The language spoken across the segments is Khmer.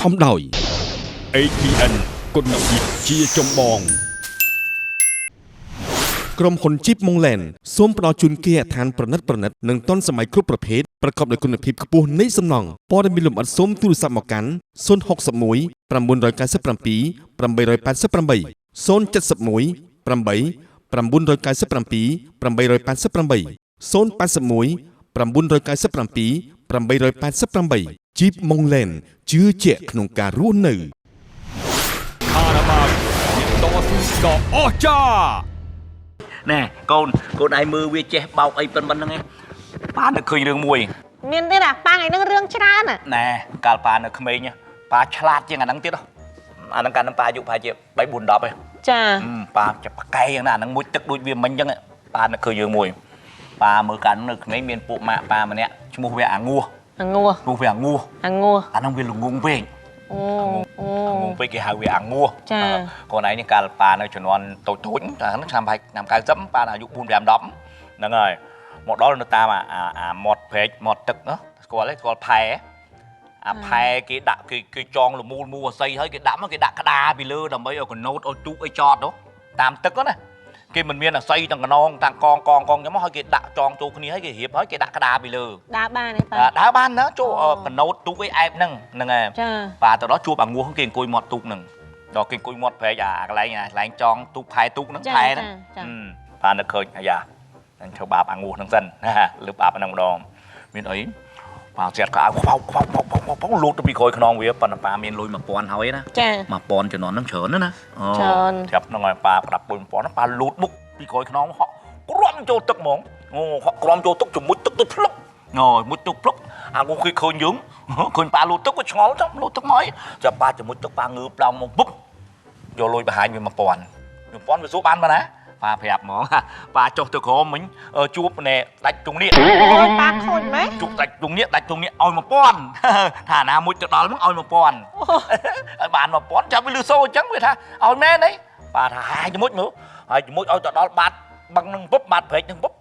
ថំដោយ ATN គុណភាពជាចម្បងក្រុមហ៊ុន Jeep Mongland សូមផ្ដល់ជូនគេអាឋានប្រណិតនិងទាន់សម័យគ្រប់ប្រភេទប្រកបដោយគុណភាពខ្ពស់នៃសំណង់ព័ត៌មានលម្អិតសូមទូរស័ព្ទមកកាន់061 997 888 071 8 997 888 081 997 888 Jeep Mongland ជឿជាក់ក្នុងការរស់នៅខារ៉ាបាវតស៊ូដ៏អស្ចារ្យណែកូនឯងមើលវាចេះបោកអីប៉ុណ្្នឹងឯងប៉ានឹកឃើញរឿងមួយមានទៀតប៉ាថ្ងៃហ្នឹងរឿងច្រើនណែកាលប៉ានៅក្មេងប៉ាឆ្លាតជាងអាហ្នឹងទៀតអាហ្នឹងកាលហ្នឹងប៉ាអាយុប្រហែលជា3 4 10ឯងចាប៉ាចាប់ប្រកែយ៉ាងណាអាហ្នឹងមួយទឹកដូចវាមិញអញ្ចឹងប៉ានឹកឃើញរឿងមួយប៉ាមើលកាលនៅក្មេងមានពួកម៉ាក់ប៉ាម្នាក់ឈ្មោះវាអាងួសឈ្មោះវាអាងួសអាហ្នឹងវាល្ងងពេកអាងងពេកគេហៅវាអាងួសចាកូនឯងនេះកាលប៉ានៅជំនាន់តូចអាហ្នឹងឆ្នាំ90ប៉ាអាយុ4 5 10ហ្នឹងហើយមកដល់នៅតាមអាមាត់ព្រែកមាត់ទឹកស្គាល់ទេស្គាល់ផែអាផែគេដាក់គេចងលមូលអាស័យហើយគេដាក់មកគេដាក់ក្តារពីលើដើម្បីឲ្យកណូតឲ្យទូកឲ្យចតតាមទឹកណាគេមិនមានអាស័យទាំងកណងទាំងកងចឹងមកហើយគេដាក់ចងចូលគ្នាហើយគេរៀបហើយគេដាក់ក្តារពីលើដើរបានទេប៉ាដើរបានណាចូលកណូតទូកឲ្យអែបហ្នឹងហើយចាប៉ាទៅដល់ជួបអាងួសគេអង្គុយមាត់ទូកហ្នឹងដល់គេអង្គុយមាត់ព្រែកអាកន្លែងចងទូកផែទូកហ្នឹងផែហ្នឹងប៉ានឹកឃើញអាយ៉ានឹងធ្វើបាបអាងួសហ្នឹងសិនណាលើបាបហ្នឹងម្ដងមានអីប៉ាស្រាត់ក៏ខ្វោលូតទៅពីក្រោយខ្នងវាប៉ុន្តែប៉ាមានលុយ1000ហើយណាចា1000ចំនួនហ្នឹងច្រើនណាច្រើនចាប់ហ្នឹងហើយប៉ាប្រដាប់លុយ1000ប៉ាលូតមុខពីក្រោយខ្នងហក់គ្រាំចូលទឹកហ្មងហក់គ្រាំចូលទឹកជាមួយទឹកទៅភ្លុកមួយទឹកភ្លុកអាងួសគេឃើញយើងឃើញប៉ាលូតទឹកក៏ឆ្ងល់ចាំលូតទឹកមកចាប់ប៉ាជាមួយទឹកប៉ាងើបដោងមកពុបយកលុយបង្ហាញវា1000វាសួរបានណាប៉ាប្រាប់ហ្មងប៉ាចុះទៅក្រោមមិញជួបណែដាច់ជងនេះអូយប៉ាខូចម៉េចជួបដាច់ជងនេះឲ្យ1000ថាណាមួយទៅដល់ហ្នឹងឲ្យ1000ឲ្យបាន1000ចាំវាលឺសូអញ្ចឹងវាថាឲ្យមែនអីប៉ាថាហាយជាមួយមើលហើយជាមួយឲ្យទៅដល់បាត់បឹងហ្នឹងពុបបាត់ព្រែកហ្នឹងពុប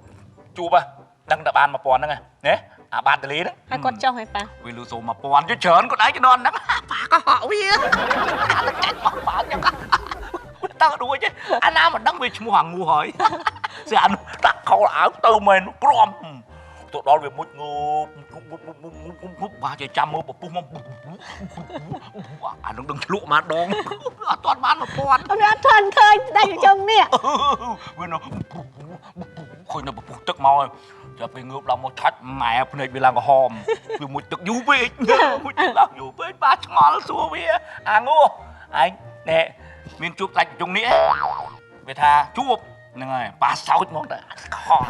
ជួបដឹងតែបាន1000ហ្នឹងណាអាបាត់តលីហ្នឹងហើយគាត់ចុះហើយប៉ាវាលឺសូ1000ជិះច្រើនគាត់ឯងជំនាន់ហ្នឹងប៉ាក៏ហក់វាចាច់មកប៉ាអញ្ចឹងតើរួចទេអាណាមិនដឹងវាឈ្មោះអាងួសហើយស្អាតដាក់ខោអាវទៅមែនព្រមទៅដល់វាមុជងើបបាទជាចាំមើលពពុះមកអានឹងដឹងឆ្លក់មកដងអត់ទាន់បាន1000វាអត់ទាន់ឃើញដាច់ជងនេះវានៅឃើញនៅពពុះទឹកមកចាប់ពេលងើបដល់មកឆាច់ម៉ែភ្នែកវាឡើងក្រហមវាមុជទឹកយូរពេកមុជទឹកឡើងយូរពេកប៉ាឆ្ងល់សួរវាអាងួសឯងណែមានជួបដាច់ជុងនេះវាថាជួបហ្នឹងហើយប៉ាសោចហ្មងតើខំ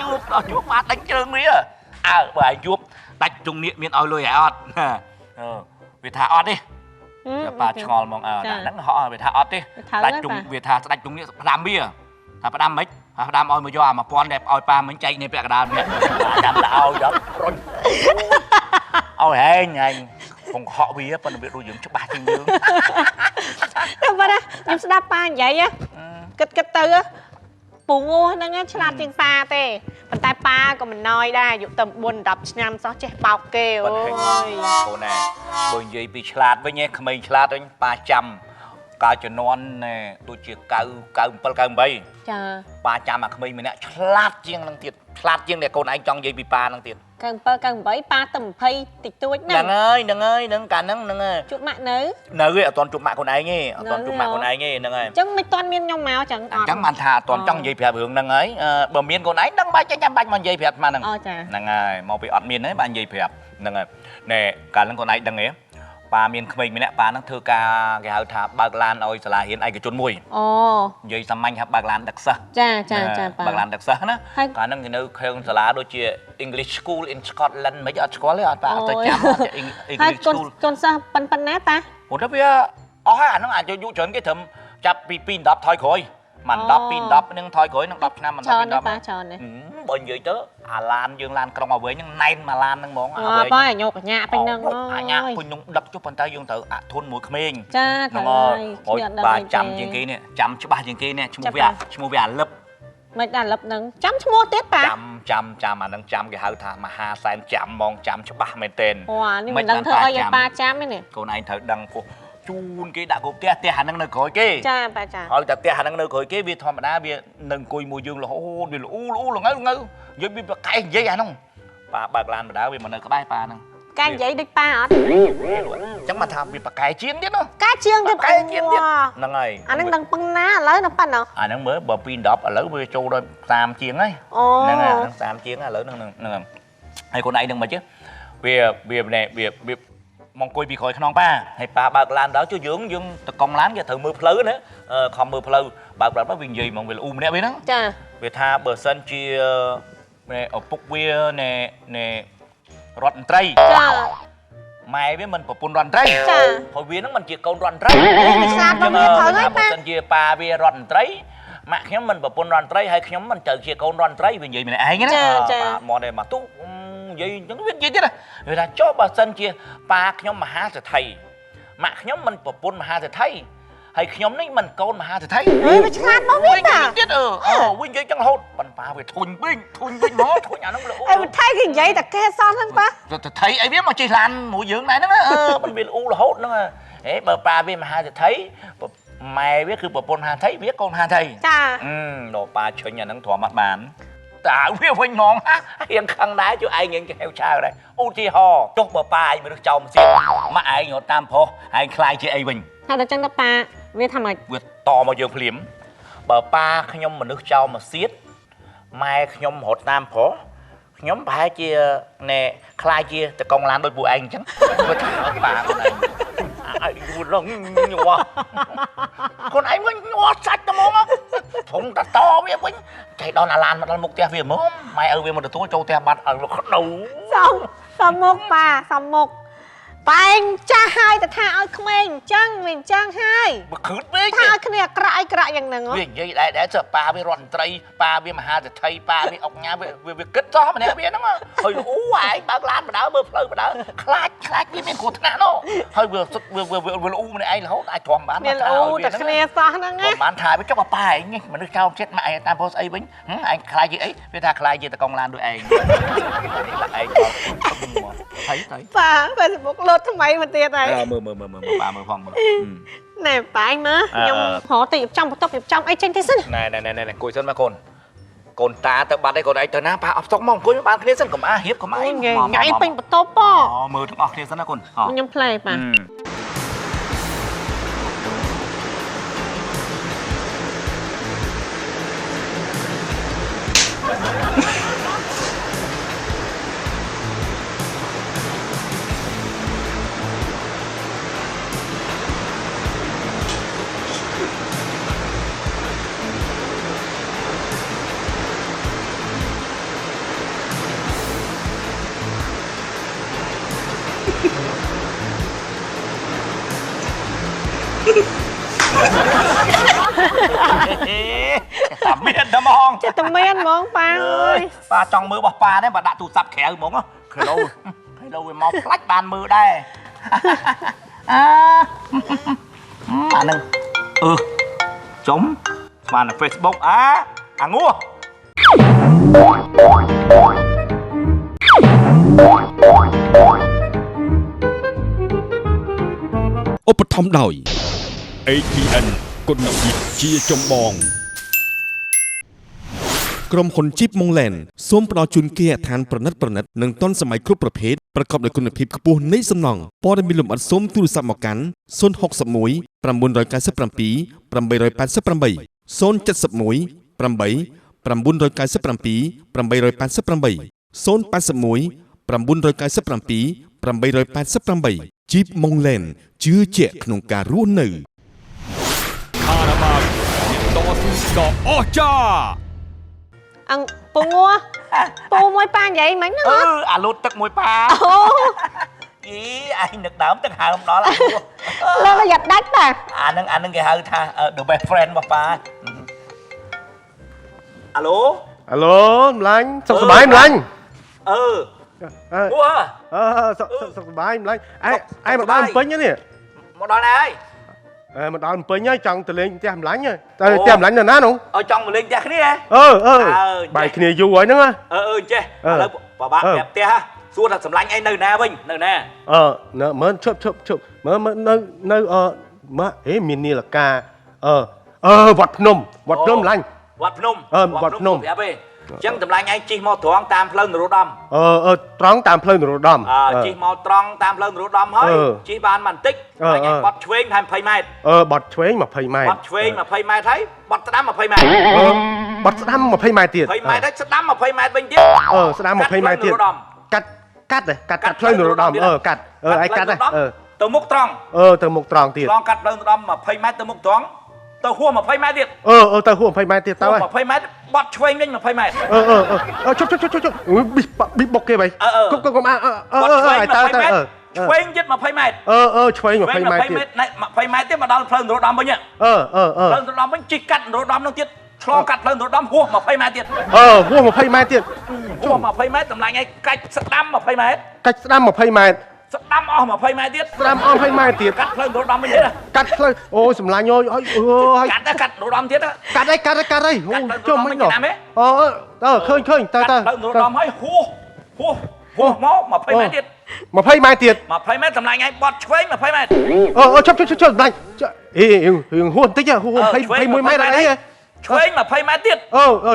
ជួបប៉ាដាច់ជើងវាបើឯងជួបដាច់ជុងនេះមានឲ្យលុយឲ្យអត់វាថាអត់ទេប៉ាឆ្ងល់ហ្មងហ្នឹងហក់វាថាអត់ទេដាច់ជុងវាថាដាច់ជុងនេះផ្ដាំវាថាផ្ដាំមិនផ្ដាំឲ្យមកយកអា1000ដែលឲ្យប៉ាមិញចែកនេះពាក់កណ្ដាលនេះចាំទៅឲ្យដល់រុញឲ្យហែងកងហក់វាប៉ុន្តែវាដូចយើងច្បាស់ជាងយើងតែប៉ុន្តែខ្ញុំស្ដាប់ប៉ានិយាយគិតទៅពូងួសហ្នឹងឆ្លាតជាងប៉ាទេប៉ុន្តែប៉ាក៏មិនណយដែរអាយុតែ4 10ឆ្នាំសោះចេះបោកគេអូយកូនណាបើនិយាយពីឆ្លាតវិញក្មេងឆ្លាតវិញប៉ាចាំកាលជំនាន់ដូចជា97 98ចាប៉ាចាំអាក្មេងម្នាក់ឆ្លាតជាងហ្នឹងទៀតឆ្លាតជាងអ្នកកូនឯងចង់និយាយពីប៉ាហ្នឹងទៀត97 98ប៉ាទៅ20តិចតួចហ្នឹងហ្នឹងកាលហ្នឹងហើយជួបម៉ាក់នៅទេអត់ទាន់ជួបម៉ាក់ខ្លួនឯងទេអត់ទាន់ជួបម៉ាក់ខ្លួនឯងទេហ្នឹងហើយអញ្ចឹងមិនទាន់មានខ្ញុំមកអញ្ចឹងអត់អញ្ចឹងបានថាអត់ទាន់ចង់និយាយប្រាប់រឿងហ្នឹងហើយបើមានកូនឯងដឹងបាច់ចាំបាច់មកនិយាយប្រាប់ស្មានហ្នឹងហ្នឹងហើយមកពីអត់មានទេបាននិយាយប្រាប់ហ្នឹងហើយណែកាលហ្នឹងកូនឯងដឹងទេប៉ាមានក្មេងម្នាក់ប៉ាហ្នឹងធ្វើការគេហៅថាបើកឡានឲ្យសាលារៀនឯកជនមួយនិយាយសាមញ្ញថាបើកឡានដឹកសិស្សចាប៉ាបើកឡានដឹកសិស្សណាកាលហ្នឹងគេនៅក្នុងសាលាដូចជា English School in Scotland មិនអត់ស្គាល់ទេអត់ប៉ាអត់ទៅចាំអត់ English School កូនសិស្សប៉ុណ្ណាប៉ាព្រោះតែវាអស់ហើយអាហ្នឹងអាចយុច្រើនគេត្រឹមចាប់ពី2 10ថយក្រោយមិន10 2 10នឹងថយក្រោយនឹង10ឆ្នាំមិន10 2 10ច្រើនទេបើនិយាយទៅអាឡានយើងឡានក្រុងអវែងហ្នឹងណែនមកឡានហ្នឹងហ្មងអើប៉ាញោកកញ្ញាពេញហ្នឹងអាញាពេញខ្ញុំដឹកចុះប៉ុន្តែយើងត្រូវអធន់មួយក្មេងចាហ្នឹងហើយបាទចាំជាងគេនេះចាំច្បាស់ជាងគេនេះឈ្មោះវាអាលឹប មិនដល់លឹបនឹងចាំឈ្មោះទៀតប៉ា ចាំអានឹងចាំគេហៅថាមហាសែនចាំហ្មងចាំច្បាស់មែនទែន អូនេះមិនដឹងធ្វើអីឲ្យប៉ាចាំទេនេះ កូនឯងត្រូវដឹងពោះជូនគេដាក់គ្រប់ផ្ទះអាហ្នឹងនៅក្រោយគេ ចាប៉ាចា ហើយតែផ្ទះអាហ្នឹងនៅក្រោយគេវាធម្មតាវានឹងអង្គុយមួយយើងរហូតវាល្អូល្ងើយើងវាប្រកែកនិយាយអាហ្នឹងប៉ាបើកឡានបដៅវាមកនៅក្បែរប៉ាហ្នឹង កាយនិយាយដូចប៉ាអត់ អញ្ចឹងមកថាវាប្រកែកជាងទៀតណា កាយជាងទៀត ហ្នឹងហើយ អានឹងដឹងពឹងណាឥឡូវណាប៉ាណោះ អាហ្នឹងមើលបើ2 10ឥឡូវវាចូលដល់30ជាងហើយ អូ ហ្នឹងហើយ30ជាងឥឡូវហ្នឹងហើយកូនឯងនឹងមិនchứវាមកអង្គុយពីក្រោយខ្នងប៉ាហើយប៉ាបើកឡានដល់ជួយយើងតកង់ឡានគេត្រូវមើលផ្លូវណាខំមើលផ្លូវបើកប្រាប់ទៅវានិយាយហ្មងវាល្អូម្នាក់វាហ្នឹង ចា វាថាបើសិនជាឪពុកវាណែរដ្ឋមន្ត្រី ចា ម៉ែវាមិនប្រពន្ធរដ្ឋមន្ត្រី ចា ហើយវាហ្នឹងមិនជាកូនរដ្ឋមន្ត្រី វាស្លាប់ទៅវាត្រូវហើយ បើ ប៉ា សិនជាប៉ាវារដ្ឋមន្ត្រីម៉ាក់ខ្ញុំមិនប្រពន្ធរដ្ឋមន្ត្រីហើយខ្ញុំមិនត្រូវជាកូនរដ្ឋមន្ត្រីវានិយាយម្នាក់ឯងណាប៉ាមកទេមកទូនិយាយអញ្ចឹងវានិយាយទៀតវាថាចុះបើសិនជាប៉ាខ្ញុំមហាសេដ្ឋីម៉ាក់ខ្ញុំមិនប្រពន្ធមហាសេដ្ឋីហើយខ្ញុំនេះមិនកូនមហាសេដ្ឋី វាឆ្លាតមកវិញតា ទៀតវិញនិយាយចឹងរហូតប៉ុន្តែវាធុញវិញមកធុញអាហ្នឹងលោក អីមិនថៃគេនិយាយតែគេសោះហ្នឹងប៉ា សេដ្ឋីអីវាមកជិះឡានមួយយើងដែរហ្នឹងមិនវាអ៊ូរហូតហ្នឹងហេបើប៉ាវាមហាសេដ្ឋីម៉ែវាគឺប្រពន្ធមហាសេដ្ឋីវាកូនមហាសេដ្ឋី ចា ដល់ប៉ាឈិញអាហ្នឹងទ្រាំអត់បានតើវាវិញហ្មងរៀងខឹងដែរជួយឯងរៀងហៅឆាវដែរឧទាហរណ៍ចុះបើប៉ាឯងមនុស្សចោលមិនសៀតម៉ាក់ឯងរត់តាមប្រុសឯងខ្លាយជាអីវិញ ហើយដល់ចឹងទៅប៉ាវាថាម៉េច វាតមកយើងភ្លាមបើប៉ាខ្ញុំមនុស្សចោលមកសៀតម៉ែខ្ញុំរត់តាមប្រុសខ្ញុំប្រហែលជាណែខ្លាយជាតកង់ឡានដូចពួកឯងអញ្ចឹងវាថាប៉ាខ្លួនឯងអីរងញ័រខ្លួនឯងវិញញ័រសាច់តែហ្មងធំតវាវិញចៃដល់អាឡានមកដល់មុខផ្ទះវាហ្មងម៉ែឪវាមកទទួលចូលផ្ទះបាត់ឲ្យក្តៅ សំមុខប៉ាសំមុខប៉ែងចាស់ហើយតែថាឲ្យក្មេងអញ្ចឹងវាអញ្ចឹងហើយ បើខឺតពេក ថាឲ្យគ្នាអាក្រក់យ៉ាងហ្នឹង វានិយាយដែរចុះប៉ាវារដ្ឋមន្ត្រីប៉ាវាមហាសេដ្ឋីប៉ាវាអុកញ៉ាវាគិតសោះម្នាក់វាហ្នឹងហើយអូឯងបើកឡានបដៅមើលផ្លូវបដៅខ្លាចវាមានគ្រោះថ្នាក់នោះហើយវាល្អូម្នាក់ឯងរហូតអាចទ្រាំបាន មានអូតែគ្នាសោះហ្នឹងណា បានថាវាចុះប៉ាឯងមនុស្សចោលចិត្តម៉ាក់ឯងតាមប្រុសស្អីវិញឯងខ្លាចជាអីវាថាខ្លាចជាតកង់ឡានដូចឯងឯងហើយទៅ ប៉ា Facebook លោតថ្មីមកទៀតហើយ មើលប៉ាមើលផងមើល ណែប៉ាឯងមើលខ្ញុំហៅទៅចំបន្ទប់ចំអីចេញទៅសិន ណែអង្គុយសិនមកកូនតាទៅបាត់ឯងកូនឯងទៅណាប៉ាអស់ស្តុកមកអង្គុយបានគ្នាសិនកុំអាហៀបកុំអី ញ៉ៃពេញបន្ទប់ប៉ មើលទាំងអស់គ្នាសិនណាកូន ខ្ញុំផ្លែប៉ា តែមានតែហ្មង ចិត្តតែមានហ្មងប៉ាអើយ ប៉ាចង់មើលរបស់ប៉ាដែរបើដាក់ទូរស័ព្ទក្រៅហ្មងឃើញលោវាមកផ្លាច់បានមើលដែរអាហ្នឹងចំស្មាននៅ Facebook អាងួ ឧបត្ថម្ភដោយ ATN គុណភាពជាចម្បងក្រុមហ៊ុន Jeep Montland សូមផ្ដល់ជូនគេហដ្ឋានប្រណិតនិងទាន់សម័យគ្រប់ប្រភេទប្រកបដោយគុណភាពខ្ពស់នៃសំណង់ព័ត៌មានលម្អិតសូមទូរស័ព្ទមកកាន់061 997 888 071 8 997 888 081 997 888 Jeep Montland ជឿជាក់ក្នុងការរស់នៅ ខារ៉ាបាវតស៊ូដ៏អស្ចារ្យ អងពងួពូមួយប៉ានិយាយមិញហ្នឹង អាលូតទឹកមួយប៉ា អូ អីឯងនឹកដើមទឹកហើមដល់អាងួ លើប្រយ័ត្នដាច់ប៉ា អាហ្នឹងគេហៅថា the best friend របស់ប៉ាអាឡូ អាឡូម្លាញ់សុខសប្បាយម្លាញ់ ងួ សុខសប្បាយម្លាញ់ឯងមកដល់ពេញនេះ មកដល់ហើយ mà đón bơi nhá chẳng từ lên tem lánh nhá tem lánh là ná không trong mà lên cha kia bài kia dù ấy nữa chứ bà bạn đẹp tia ha xua thật sầm lánh anh nơi nè vinh nơi nè nó mới chụp mới nơi mà ấy mình ni là ca vọt nôm lánh vọt nôm đẹp đi chẳng tầm lánh anh chỉ mò thoáng tam phơi nửa đầm trắng tam phơi nửa đầm chỉ mò trắng tam phơi nửa đầm hơi chỉ ban màn tích anh bọt chuối thành phơi mai bọt chuối mà phơi mai bọt chuối mà phơi mai thấy bọt đám mà phơi mai bọt đám mà phơi mai tiền phơi mai đấy đám mà phơi mai bên tiếp đám mà phơi mai tiền cắt này cắt phơi nửa đầm cắt ai cắt này từ mục tròn từ mục tròn tiền tròn cắt phơi nửa đầm mà phơi mai từ mục tròn tao hua mà phơi mai tiền tao hua phơi mai tiền tao ơi mà phơi mai bọt chuối nhanh mà phơi mai chụp bị bọc kia vậy cũng ai tao chuối nhất mà phơi mai chuối mà phơi mai tiền này mà phơi mai tiếp mà đào phơi nửa đầm bao nhiêu phơi nửa đầm vẫn chỉ cắt nửa đầm nó tiết cho cắt phơi nửa đầm hua mà phơi mai tiền hua mà phơi mai tiền hua mà phơi mai tầm lại ngay cách đâm mà phơi mai cách đâm mà phơi mai đâm om mà phơi mai tiết đâm om phơi mai tiền cắt phơi nửa đầm bao nhiêu cắt phơi ôi sầm lạnh ôi cắt nửa đầm tiết á cắt đây cho mấy nhỏ khơi ta phơi nửa đầm ấy hua máu mà phơi mai tiết mà phơi mai tiền mà phơi mai tầm lại ngay bọt chuối mà phơi mai chụp này huôn tích à huôn phơi mùi mai đấy chuối mà phơi mai tiết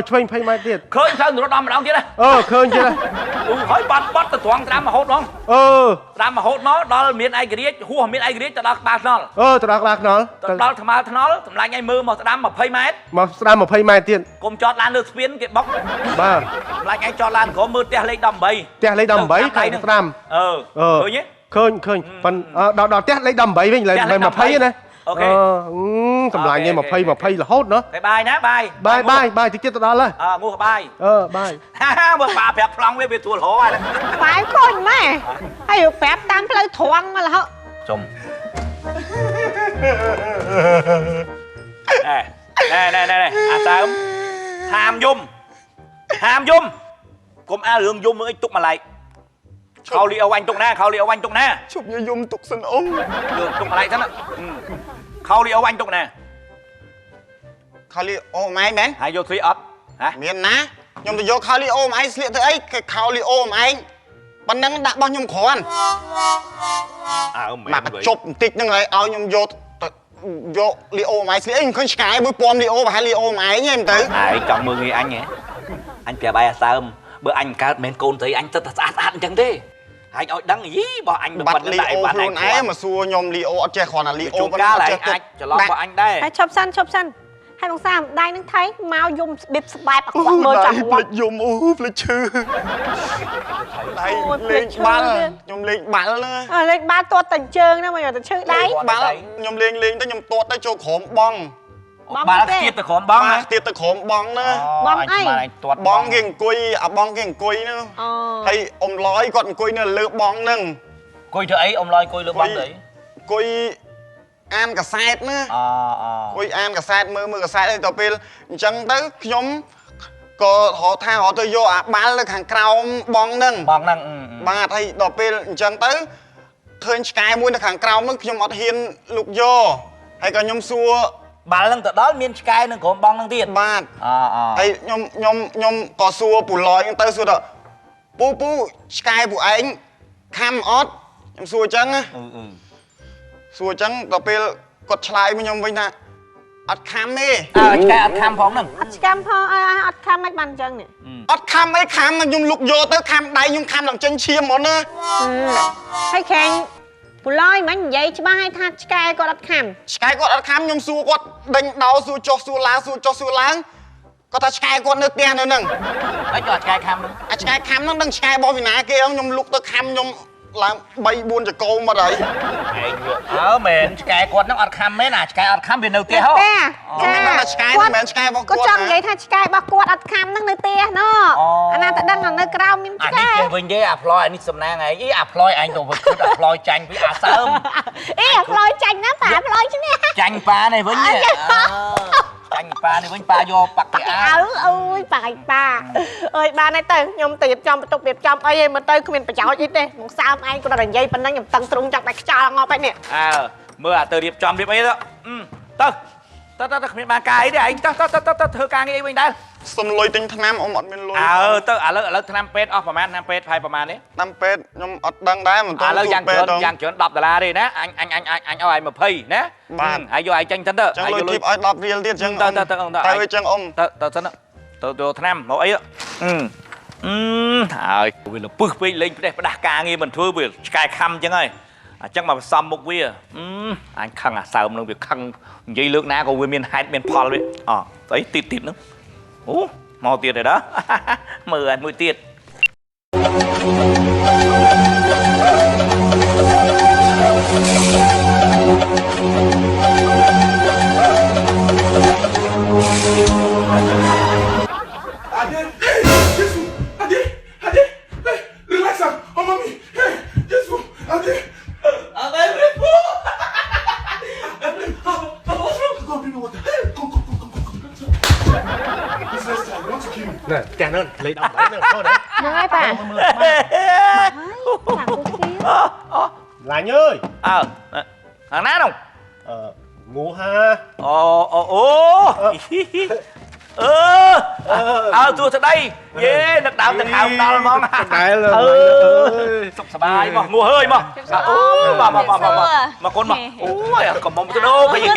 chuối phơi mai tiền khơi phơi nửa đầm mà đong tiết á khơi chưa đây hỏi bọt từ thoáng đám mà hốt nó đám mà hốt nó đó miền ai cái hua miền ai cái cho đó bạc nó từ đó bạc nó đó thằng nó tầm lại ngay mưa mà đám mà phơi mai mà phơi mai tiền cùng cho lan được biến cái bóc ba lại ngay cho lan có mưa tea lấy đầm bầy cái đầm khơi nhé khơi phần đó tét lấy đầm bẫy mình lại mà phơi này ok tầm lại nghe mà phơi là hốt nữa cái bài ná bài thì chết đó lên mua bài bài bữa bà phép lòng với việc tuột hổ này phải con mẹ hay được phép tam phơi thoáng mà là họ chồng này sao ham dung cùng lương dung mới túc mà lại khâu li anh túc nè chụp như dung tục sân ông được túc mà lại thế nào khâu li anh túc nè khâu li ô máy mến hãy vô thủy ấp hả miền ná nhung tôi vô khâu li ô máy sliệt thế ấy cái khâu li ô máy bắn nắng đã bao nhung khó ăn mà chụp tịch như này ao nhung vô li ô máy sliệt anh không cái bữa pom li ô và hai li ô máy nha em tới chọn 10 người anh nhé anh kể bài sao bữa anh cá men côn thấy anh rất là ăn chẳng thế anh ơi đắng gì bỏ anh được bật li ô luôn ấy mà xua nhom li ô che còn là li ô cá lại anh cho lo bỏ anh đây hay chụp sân hai bằng sao đây nó thấy mau dùng bịp bài bạc quạt mơ chặt quạt dùng lịch chư đây lên ba nhom lên ba nữa lên ba tuột tình trường đó mà giờ tình chữ đấy ba nhom lên tới nhom tuột tới chỗ khổm bong bà tiệt từ khổm bong á tiệt từ khổm bong nữa bong ai bong kiềng cùi nữa hay ông lói còn cùi nữa lựa bong nưng cùi thứ ấy ông lói cùi lựa bong đấy cùi ăn cả sét nữa cùi ăn cả sét mơ cả sét đây tao pil chẳng tới nhóm có họ tha họ tôi vô bán là hàng cào bong nưng ba thay tao pil chẳng tới thời cái mua được hàng cào mức nhóm họ hiên lục vô hay còn nhóm xua bà lần từ đó miền sky nó còn bong năng tiền ba hay nhom có xua bù lòi nhưng tới xua đó pu sky bù anh cam ót nhom xua trắng á xua trắng tập pe cột chলাই với nhom với nè ót cam đi sky ót cam phóng nè ót cam mấy bàn chân nè ót cam mấy cam mà nhom lục vô tới cam đây nhom cam làm chân chiêm món nữa hay khen bù lôi mấy vậy chứ ba hai thằng sky có ót cam nhom xua quạt đánh đau xua cho xua láng có ta sky quạt nước tiền nữa nè ấy cho sky cam nữa sky cam nó đang sky bao vì nãy kia ông nhom lục tới cam nhom làm bay buôn cho câu mà đấy mình sky quạt nó ót cam mấy nè sky ót cam bên đầu tiên không là sky nó mình sky bao có trong vậy thằng sky bao quạt ót cam nó nơi tiền nó anh ta đang ở nơi cao miếng sky anh đi chơi với apply anh đi xem nè ngày ý apply anh đồ vật apply tranh với sớm ý apply tranh nó phải apply chứ nè tranh pa này với nhỉ tranh pa này với pa vô bạc cái ơi pa ơi ba này tới nhom tiệp trong tục tiệp trong ơi mà tới không mình phải chọn gì đây một sao anh cũng là dây bên đó nhầm tăng trung trong bạch cho ngọt vậy nè mưa à từ điệp tròn điệp ấy đó tớ không bàn cài đấy anh tớ thưa ca nghe mình đây សុំលុយទិញថ្នាំអ៊ំអត់មានលុយ tớឥឡូវឆ្នាំពេទ្យអស់ប្រហែលឆ្នាំពេទ្យប្រហែលនេះ តាមពេទ្យខ្ញុំអត់ដឹងដែរមិនទាន់ ឥឡូវយ៉ាងច្រើន10ដុល្លារទេណាអញឲ្យ20ណាហើយយកឲ្យចេញទៅ ចឹងលុយធីបឲ្យ10រៀលទៀតចឹងទៅអញ្ចឹងអ៊ំ ទៅសិនទៅឆ្នាំមកអីហើយវាលពឹសពេកលេងផ្ដេសផ្ដាស់ការងារមិនធ្វើវាឆ្កែខំចឹងហើយអញ្ចឹងមកផ្សំមុខវាអញខឹងអាសើមនឹងវាខឹងនិយាយលើកណាក៏វាមានហេតុមានផលវាស្អីទីតហ្នឹងអូមកទៀតហើយដល់មើលឲ្យមួយទៀត nè chàng ơi lấy đồng đấy nè thôi đấy Nâng ai bà Thằng cô kia là nhớ ơi thằng ná không ngủ ha tôi tới đây đặt đạo đó mong đại là sọc bài mà ngủ hơi mà mà con mà ôi còn mong tôi đâu cái gì